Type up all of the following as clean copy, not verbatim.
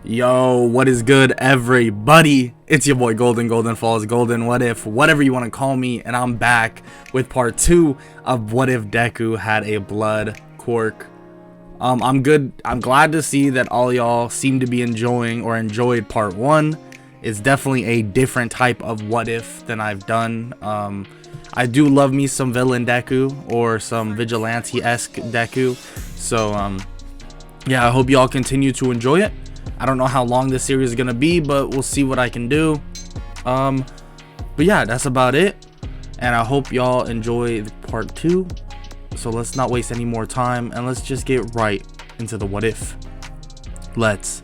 Yo, what is good, everybody? It's your boy Golden Falls, Golden What If, whatever you want to call me, and I'm back with part 2 of What If Deku Had a Blood Quirk. I'm glad to see that all y'all seem to be enjoying or enjoyed part 1. It's definitely a different type of what if than I've done. I do love me some villain Deku or some vigilante-esque Deku. So yeah, I hope y'all continue to enjoy it. I don't know how long this series is gonna be, but we'll see what I can do. But yeah, that's about it, and I hope y'all enjoy part 2. So let's not waste any more time, and let's just get right into the what if. Let's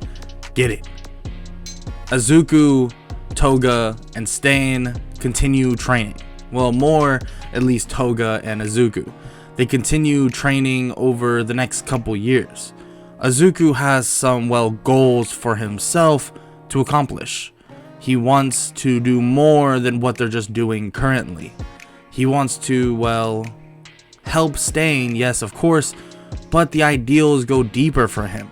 get it. Izuku, Toga, and Stain continue training. Well, more at least Toga and Izuku. They continue training over the next couple years. Izuku has some, goals for himself to accomplish. He wants to do more than what they're just doing currently. He wants to, help Stain, yes, of course, but the ideals go deeper for him.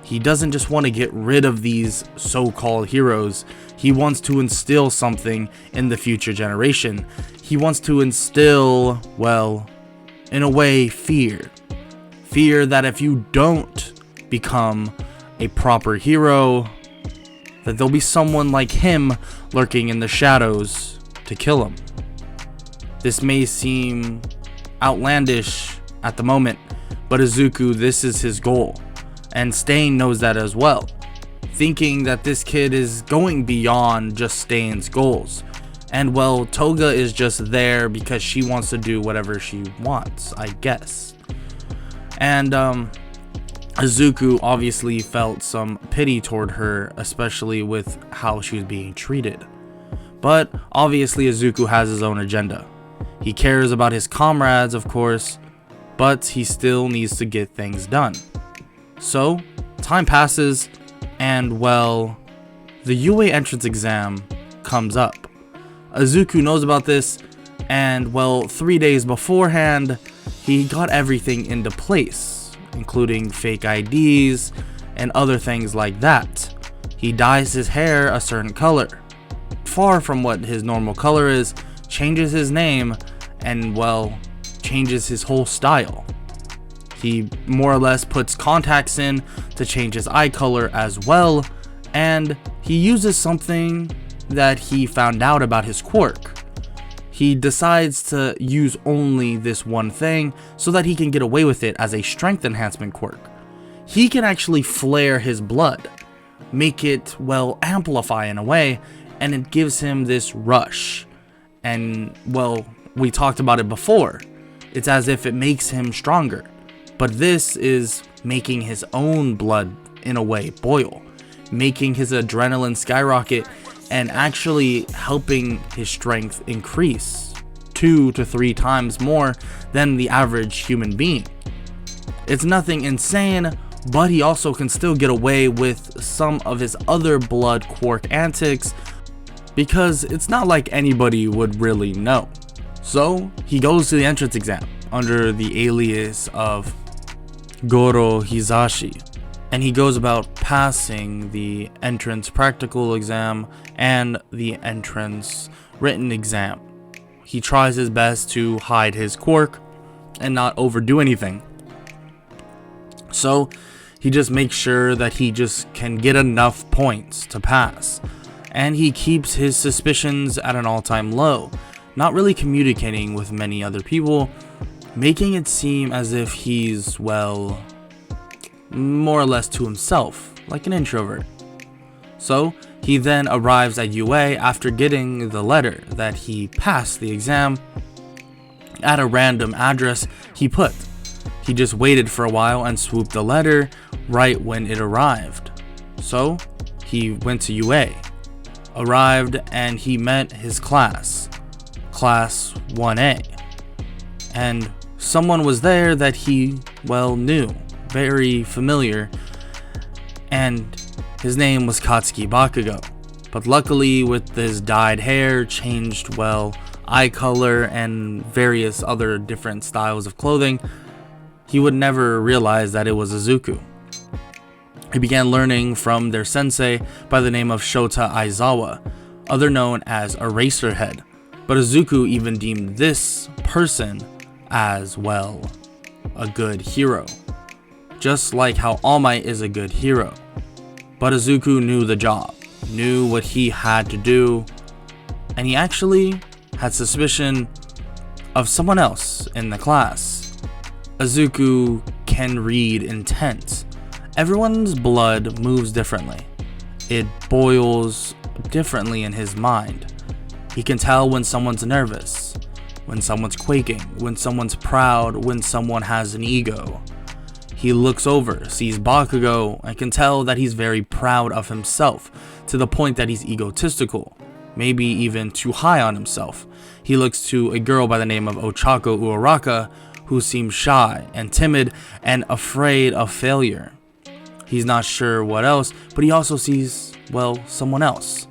He doesn't just want to get rid of these so-called heroes. He wants to instill something in the future generation. He wants to instill, in a way, fear. Fear that if you don't become a proper hero, that there'll be someone like him lurking in the shadows to kill him. This may seem outlandish at the moment, but Izuku, this is his goal, and Stain knows that as well, thinking that this kid is going beyond just Stain's goals. And Toga is just there because she wants to do whatever she wants, I guess. And Izuku obviously felt some pity toward her, especially with how she was being treated. But obviously Izuku has his own agenda. He cares about his comrades, of course, but he still needs to get things done. So, time passes, and the UA entrance exam comes up. Izuku knows about this, and 3 days beforehand, he got everything into place, including fake IDs and other things like that. He dyes his hair a certain color, far from what his normal color is, changes his name, and changes his whole style. He more or less puts contacts in to change his eye color as well, and he uses something that he found out about his quirk. He decides to use only this one thing so that he can get away with it as a strength enhancement quirk. He can actually flare his blood, make it, amplify in a way, and it gives him this rush. And, we talked about it before. It's as if it makes him stronger. But this is making his own blood, in a way, boil, making his adrenaline skyrocket, and actually helping his strength increase 2 to 3 times more than the average human being. It's nothing insane, but he also can still get away with some of his other blood quirk antics because it's not like anybody would really know. So he goes to the entrance exam under the alias of Goro Hizashi, and he goes about passing the entrance practical exam and the entrance written exam. He tries his best to hide his quirk and not overdo anything. So he just makes sure that he just can get enough points to pass. And he keeps his suspicions at an all-time low, not really communicating with many other people, making it seem as if he's, more or less to himself, like an introvert. So he then arrives at UA after getting the letter that he passed the exam at a random address he put. He just waited for a while and swooped the letter right when it arrived. So he went to UA, arrived, and he met his class 1A, and someone was there that he knew, very familiar, and his name was Katsuki Bakugo. But luckily, with his dyed hair, changed eye color, and various other different styles of clothing, he would never realize that it was Izuku. He began learning from their sensei by the name of Shota Aizawa, other known as Eraserhead, but Izuku even deemed this person as, well, a good hero. Just like how All Might is a good hero. But Izuku knew the job, knew what he had to do, and he actually had suspicion of someone else in the class. Izuku can read intent. Everyone's blood moves differently. It boils differently in his mind. He can tell when someone's nervous, when someone's quaking, when someone's proud, when someone has an ego. He looks over, sees Bakugo, and can tell that he's very proud of himself, to the point that he's egotistical, maybe even too high on himself. He looks to a girl by the name of Ochako Uraraka, who seems shy and timid and afraid of failure. He's not sure what else, but he also sees, well, someone else.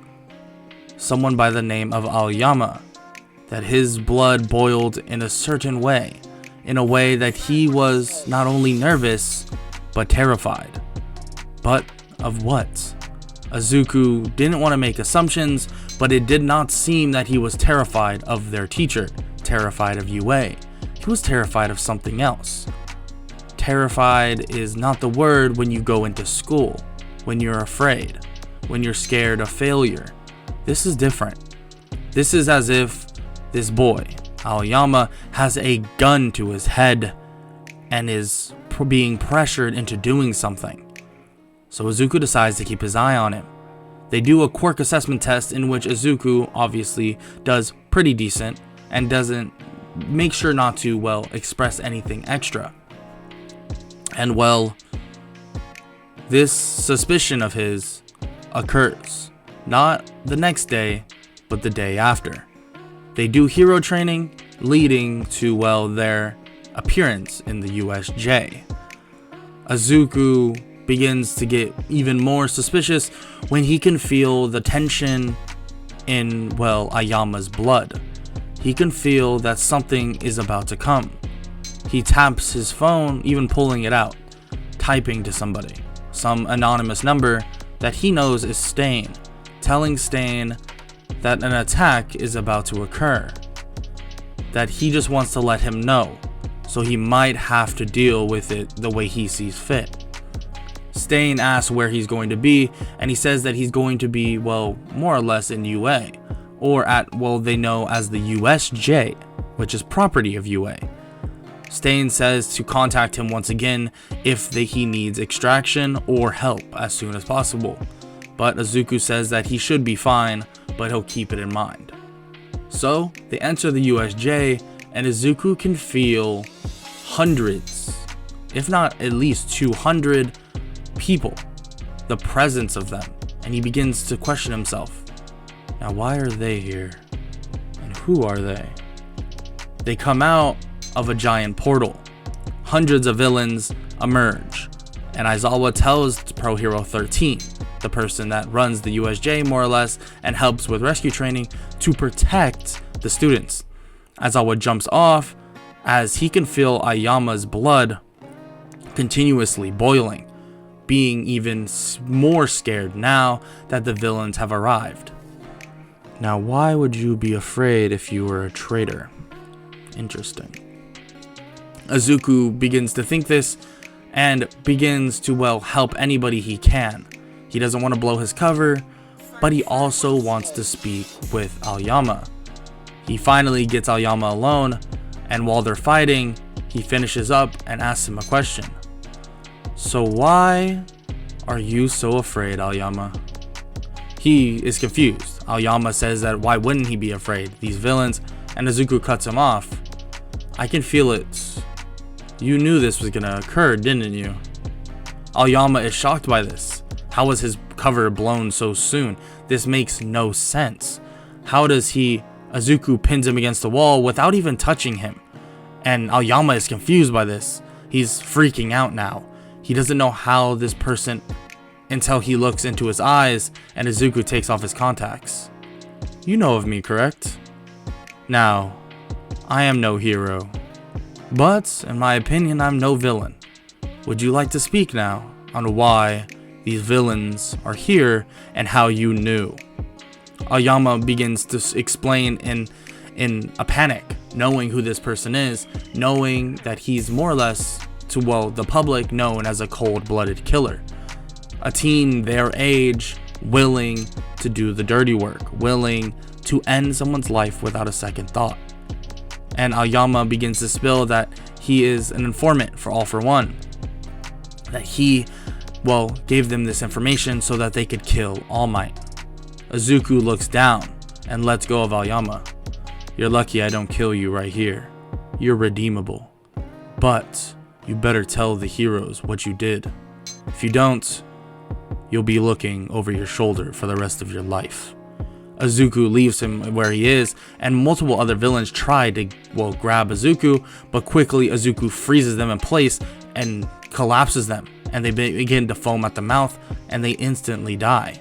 Someone by the name of Aoyama, that his blood boiled in a certain way, in a way that he was not only nervous, but terrified. But of what? Izuku didn't want to make assumptions, but it did not seem that he was terrified of their teacher, terrified of UA. He was terrified of something else. Terrified is not the word when you go into school, when you're afraid, when you're scared of failure. This is different. This is as if this boy, Aoyama, has a gun to his head and is being pressured into doing something. So Izuku decides to keep his eye on him. They do a quirk assessment test in which Izuku obviously does pretty decent and doesn't make sure not to, well, express anything extra. And well, this suspicion of his occurs not the next day, but the day after. They do hero training, leading to, well, their appearance in the USJ. Izuku begins to get even more suspicious when he can feel the tension in, well, Ayama's blood. He can feel that something is about to come. He taps his phone, even pulling it out, typing to somebody, some anonymous number that he knows is Stain, telling Stain that an attack is about to occur, that he just wants to let him know, so he might have to deal with it the way he sees fit. Stain asks where he's going to be, and he says that he's going to be, well, more or less in UA, or at, well, they know as the USJ, which is property of UA. Stain says to contact him once again if he needs extraction or help as soon as possible, but Izuku says that he should be fine, but he'll keep it in mind. So they enter the USJ, and Izuku can feel hundreds, if not at least 200 people, the presence of them, and he begins to question himself. Now, why are they here? And who are they? They come out of a giant portal. Hundreds of villains emerge, and Aizawa tells Pro Hero 13, the person that runs the USJ more or less and helps with rescue training, to protect the students. Aizawa jumps off as he can feel Ayama's blood continuously boiling, being even more scared now that the villains have arrived. Now, why would you be afraid if you were a traitor? Interesting. Izuku begins to think this and begins to, well, help anybody he can. He doesn't want to blow his cover, but he also wants to speak with Aoyama. He finally gets Aoyama alone, and while they're fighting, he finishes up and asks him a question. So why are you so afraid, Aoyama? He is confused. Aoyama says that why wouldn't he be afraid? These villains, and Izuku cuts him off. I can feel it. You knew this was gonna occur, didn't you? Aoyama is shocked by this. How was his cover blown so soon? This makes no sense. How does Izuku pins him against the wall without even touching him? And Aoyama is confused by this. He's freaking out now. He doesn't know how this person until he looks into his eyes and Izuku takes off his contacts. You know of me, correct? Now, I am no hero, but in my opinion, I'm no villain. Would you like to speak now on why these villains are here and how you knew. Aoyama begins to explain in a panic, knowing who this person is, knowing that he's more or less, to the public, known as a cold-blooded killer. A teen their age, willing to do the dirty work, willing to end someone's life without a second thought. And Aoyama begins to spill that he is an informant for All for One, that he, gave them this information so that they could kill All Might. Izuku looks down and lets go of Aoyama. You're lucky I don't kill you right here. You're redeemable. But you better tell the heroes what you did. If you don't, you'll be looking over your shoulder for the rest of your life. Izuku leaves him where he is, and multiple other villains try to, grab Izuku, but quickly Izuku freezes them in place and collapses them, and they begin to foam at the mouth, and they instantly die.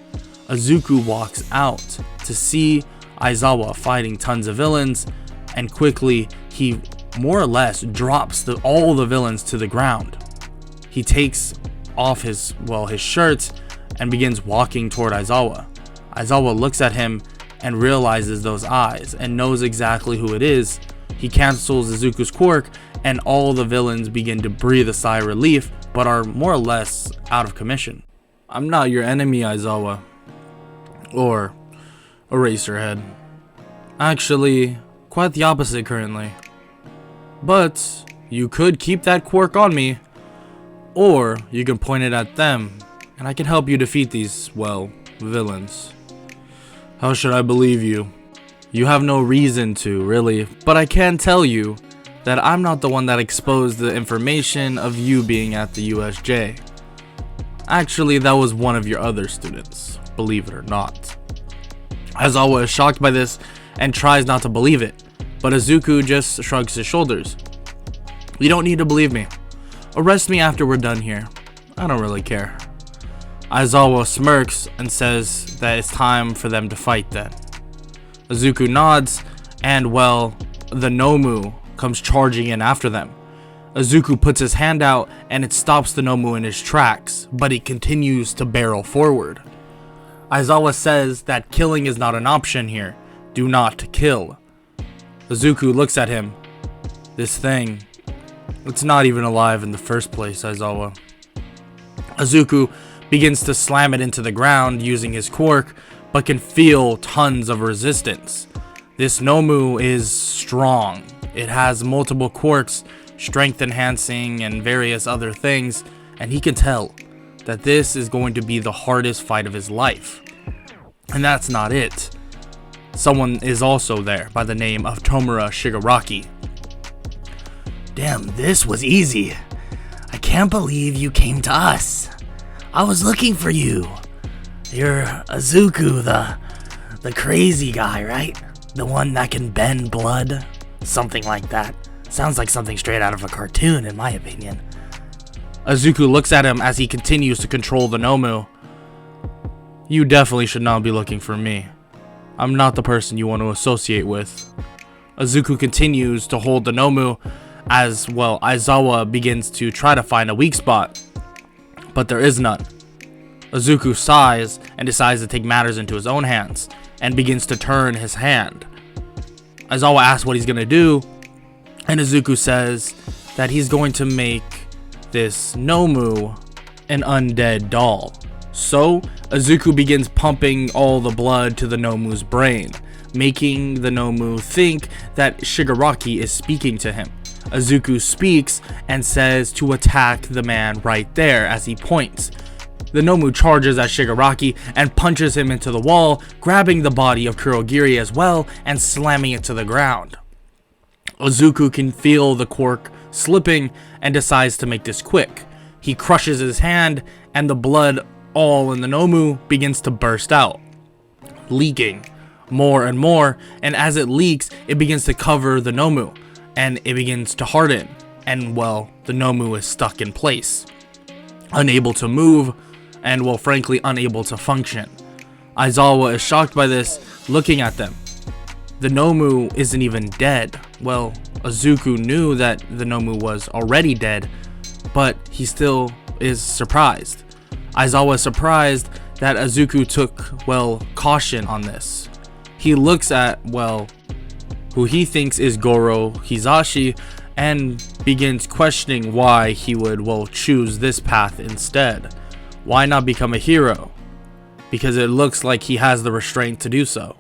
Izuku walks out to see Aizawa fighting tons of villains, and quickly he more or less drops all the villains to the ground. He takes off his shirt and begins walking toward Aizawa. Aizawa looks at him and realizes those eyes and knows exactly who it is. He cancels Izuku's quirk, and all the villains begin to breathe a sigh of relief, but are more or less out of commission. I'm not your enemy, Aizawa. Or Eraserhead. Actually, quite the opposite currently. But you could keep that quirk on me, or you can point it at them, and I can help you defeat these, villains. How should I believe you? You have no reason to, really, but I can tell you that I'm not the one that exposed the information of you being at the USJ. Actually, that was one of your other students, believe it or not. Aizawa is shocked by this and tries not to believe it, but Izuku just shrugs his shoulders. You don't need to believe me. Arrest me after we're done here. I don't really care. Aizawa smirks and says that it's time for them to fight then. Izuku nods, and the Nomu comes charging in after them. Izuku puts his hand out and it stops the Nomu in his tracks, but he continues to barrel forward. Aizawa says that killing is not an option here. Do not kill. Izuku looks at him. This thing, it's not even alive in the first place, Aizawa. Izuku begins to slam it into the ground using his quirk, but can feel tons of resistance. This Nomu is strong. It has multiple quirks, strength enhancing and various other things, and he can tell that this is going to be the hardest fight of his life. And that's not it. Someone is also there by the name of Tomura Shigaraki. Damn, this was easy. I can't believe you came to us. I was looking for you. You're Izuku, the crazy guy, right? The one that can bend blood? Something like that. Sounds like something straight out of a cartoon, in my opinion. Izuku looks at him as he continues to control the Nomu. You definitely should not be looking for me. I'm not the person you want to associate with. Izuku continues to hold the Nomu as Aizawa begins to try to find a weak spot, but there is none. Izuku sighs and decides to take matters into his own hands and begins to turn his hand. Aizawa asks what he's going to do, and Izuku says that he's going to make this Nomu an undead doll. So Izuku begins pumping all the blood to the Nomu's brain, making the Nomu think that Shigaraki is speaking to him. Izuku speaks and says to attack the man right there as he points. The Nomu charges at Shigaraki and punches him into the wall, grabbing the body of Kurogiri as well and slamming it to the ground. Izuku can feel the quirk slipping and decides to make this quick. He crushes his hand and the blood all in the Nomu begins to burst out, leaking more and more, and as it leaks, it begins to cover the Nomu, and it begins to harden, and the Nomu is stuck in place, unable to move, and frankly unable to function. Aizawa is shocked by this, looking at them. The Nomu isn't even dead. Izuku knew that the Nomu was already dead, but he still is surprised. Aizawa is surprised that Izuku took, well, caution on this. He looks at, well, who he thinks is Goro Hizashi and begins questioning why he would, well, choose this path instead. Why not become a hero? Because it looks like he has the restraint to do so.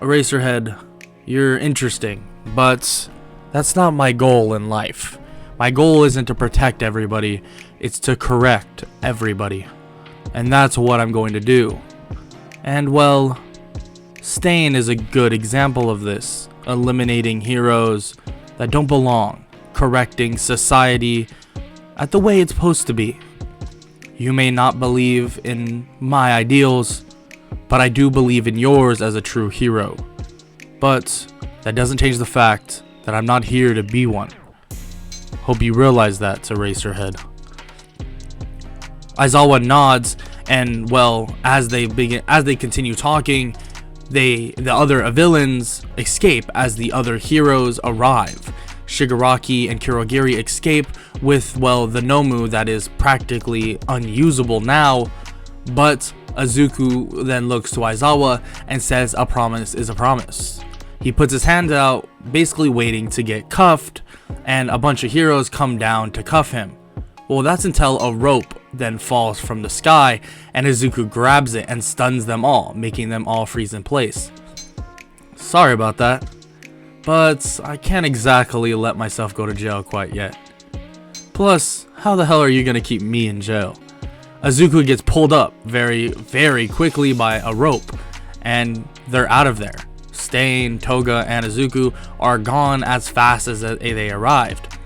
Eraserhead, you're interesting, but that's not my goal in life. My goal isn't to protect everybody, it's to correct everybody. And that's what I'm going to do. And well, Stain is a good example of this. Eliminating heroes that don't belong. Correcting society at the way it's supposed to be. You may not believe in my ideals, but I do believe in yours as a true hero. But that doesn't change the fact that I'm not here to be one. Hope you realize that, Eraserhead. Aizawa nods, and well, as they continue talking, the other villains escape as the other heroes arrive. Shigaraki and Kurogiri escape with, well, the Nomu that is practically unusable now, but Izuku then looks to Aizawa and says a promise is a promise. He puts his hand out, basically waiting to get cuffed, and a bunch of heroes come down to cuff him. Well, that's until a rope then falls from the sky and Izuku grabs it and stuns them all, making them all freeze in place. Sorry about that, but I can't exactly let myself go to jail quite yet. Plus, how the hell are you gonna keep me in jail? Izuku gets pulled up very, very quickly by a rope, and they're out of there. Stain, Toga, and Izuku are gone as fast as they arrived.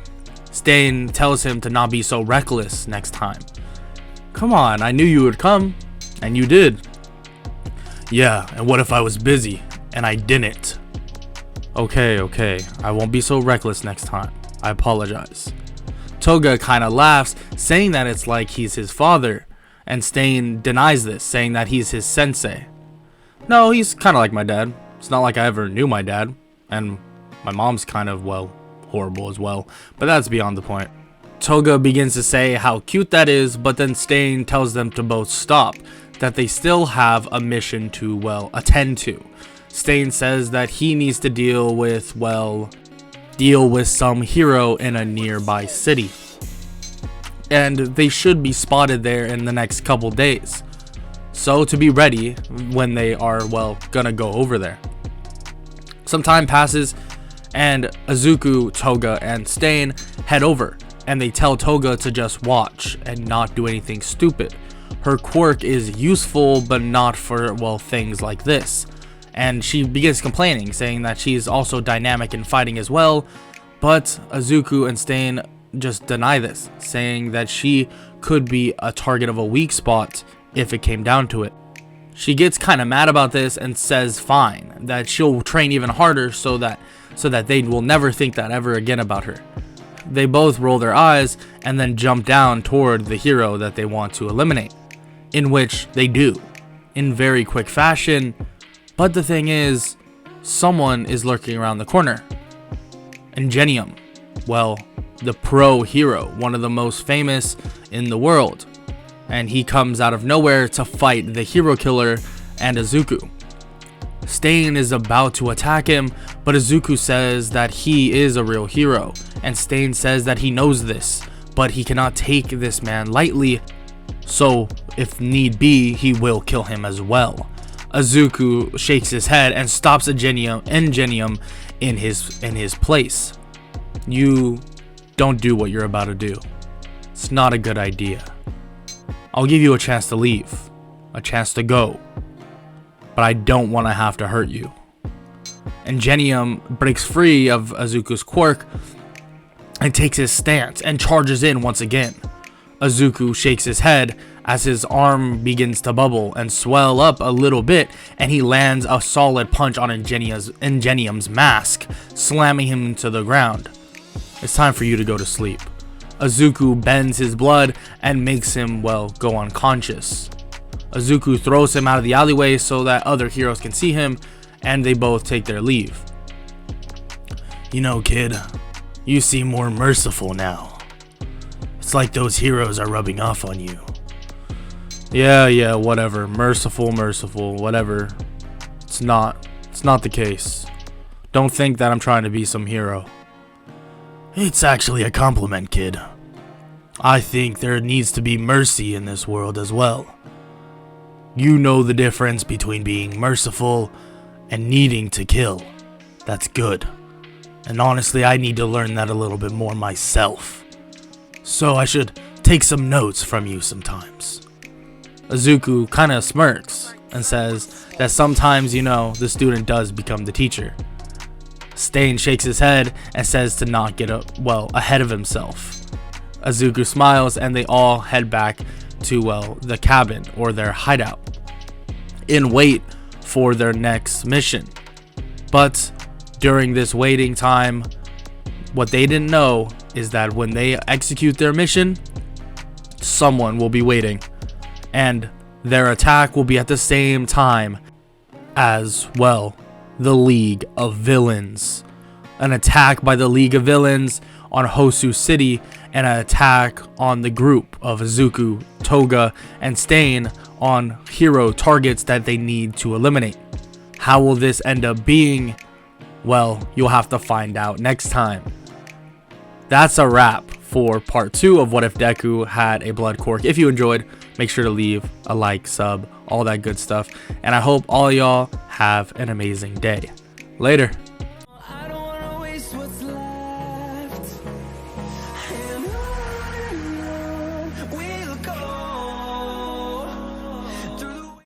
Stain tells him to not be so reckless next time. Come on, I knew you would come, and you did. Yeah, and what if I was busy, and I didn't? Okay, I won't be so reckless next time. I apologize. Toga kinda laughs, saying that it's like he's his father, and Stain denies this, saying that he's his sensei. No, he's kinda like my dad. It's not like I ever knew my dad, and my mom's kind of, well, horrible as well, but that's beyond the point. Toga begins to say how cute that is, but then Stain tells them to both stop, that they still have a mission to, well, attend to. Stain says that he needs to deal with some hero in a nearby city, and they should be spotted there in the next couple days. So to be ready when they are, well, gonna go over there. Some time passes, and Izuku, Toga, and Stain head over, and they tell Toga to just watch and not do anything stupid. Her quirk is useful, but not for, well, things like this. And she begins complaining, saying that she's also dynamic in fighting as well, but Izuku and Stain just deny this, saying that she could be a target of a weak spot if it came down to it. She gets kind of mad about this and says fine, that she'll train even harder so that they will never think that ever again about her. They both roll their eyes and then jump down toward the hero that they want to eliminate, in which they do, in very quick fashion. But the thing is, someone is lurking around the corner. Ingenium, well, the pro hero, one of the most famous in the world. And he comes out of nowhere to fight the hero killer and Izuku. Stain is about to attack him, but Izuku says that he is a real hero, and Stain says that he knows this, but he cannot take this man lightly, so if need be, he will kill him as well. Izuku shakes his head and stops Ingenium in his place. You don't do what you're about to do. It's not a good idea. I'll give you a chance to leave, a chance to go, but I don't want to have to hurt you. Ingenium breaks free of Izuku's quirk and takes his stance and charges in once again. Izuku shakes his head as his arm begins to bubble and swell up a little bit, and he lands a solid punch on Ingenium's mask, slamming him into the ground. It's time for you to go to sleep. Izuku bends his blood and makes him, well, go unconscious. Izuku throws him out of the alleyway so that other heroes can see him, and they both take their leave. You know, kid, you seem more merciful now. It's like those heroes are rubbing off on you. Yeah, whatever. Merciful, whatever. It's not the case. Don't think that I'm trying to be some hero. It's actually a compliment, kid. I think there needs to be mercy in this world as well. You know the difference between being merciful and needing to kill. That's good. And honestly, I need to learn that a little bit more myself. So I should take some notes from you sometimes. Izuku kind of smirks and says that sometimes, the student does become the teacher. Stain shakes his head and says to not get ahead of himself. Izuku smiles and they all head back to, the cabin or their hideout and wait for their next mission. But during this waiting time, what they didn't know is that when they execute their mission, someone will be waiting, and their attack will be at the same time as, the League of Villains. An attack by the League of Villains on Hosu City, and an attack on the group of Izuku, Toga, and Stain on hero targets that they need to eliminate. How will this end up being? Well, you'll have to find out next time. That's a wrap for part 2 of What If Deku Had a Blood Quirk. If you enjoyed, make sure to leave a like, sub, all that good stuff. And I hope all y'all have an amazing day. Later. I don't wanna waste what's left.